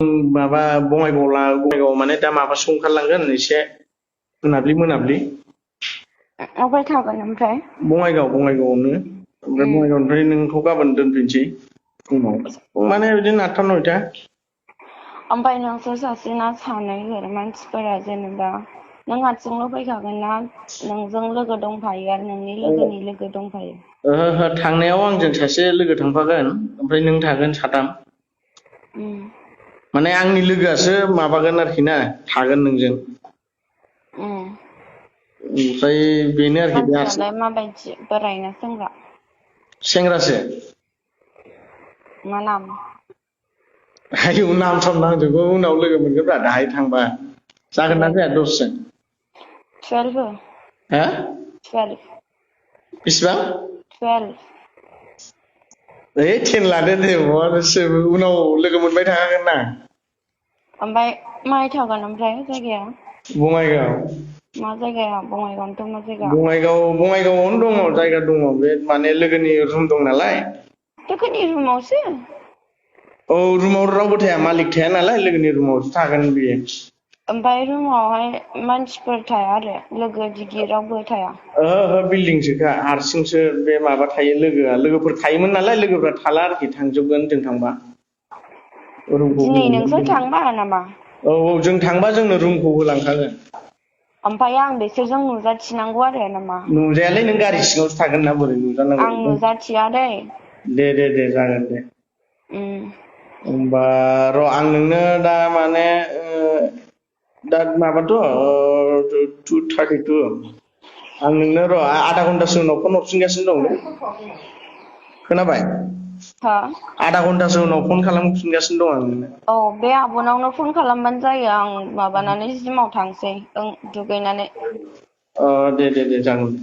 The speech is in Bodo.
माबा बङाइगाव माने दा माबासो ओंखारलांगोन एसे मोनाब्लि अबाय थागोन ओमफ्राय? बङाइगावआवनो ओमफ्राय बङाइगावनिफ्राय नोंखौ गाबोन दोनफैनोसै फुङाव माने बिदिनो 8टा 9टा। ओमफ्राय नोंसोर सासेना सानै मानसिफोरा जेनेबा नों हारसिंल' फैखागोन ना नोंजों लोगो दंफायो आरो नोंनि लोगोनि लोगो दंफायो? ओहो थांनायाव आंजों सासे लोगो थांफागोन ओमफ्राय नों थागोन साथाम। माने आंनि लोगोआसो माबागोन आरोखि ना थागोन नोंजों। ओमफ्राय बेनो आरोखि बे हारसिं मानसियालाय माबायदि बोराय ना सेंग्रा? सेंग्रासो। मा नाम? आयौ नाम साम नांजोबगौ उनाव लोगो मोनगोनब्रा दाहाय थांबा। जागोन ना जाया दसजन? 12 हा 12 बेसेबां? 12 ओइ 10 लादो दे उनाव लोगो मोनबाय थाखागोन ना। ओमफ्राय माहाय थागोन ओमफ्राय जायगाया? बङाइगाव। मा जायगाया बङाइगावनोथ' मा जायगा? बङाइगावआवनो दङ जायगा दङ बे माने लोगोनि रुम दं नालाय। लोगोनि रुमावसो? औ रुमाव रावबो थाया मालिक थाया नालाय लोगोनि रुमावसो थागोन बियो। ओमफ्राय रुमावहाय मानसिफोर थाया आरो लोगो दिगि रावबो थाया? ओहो बिल्डिंसोखा हारसिंसो बे माबा थायो लोगोफोर थायोमोन नालाय लोगोफ्रा थाला आरोखि थांजोबगोन जों थांबा। रुमखौ दिनै नोंसोर होलांगोन थांबा नामा? औ जों थांबा जोंनो रुमखौ होलांखागोन। ओमफ्राय आं बिसोरजों नुजाथिनांगौ आरो नामा? नुजायालै नों गारि सिङावसो थागोन ना बोरै आं नुजानांगौ। नुजाथिया दै। दे जागोन दे। होमबा र' आं नोंनो दा माने दा माबाथ' 2:32 आं नोंनो र' आधा घन्टासो उनाव फन हरफिनगासिनो दं दे। खोनाबाय? हा? आधा घन्टासो उनाव फन खालामफिनगासिनो दं आं नोंनो। औ बे आब'नावनो फन खालामबानो जायो आं माबानानै जिमाव थांसै दुगैनानै। दे जागोन।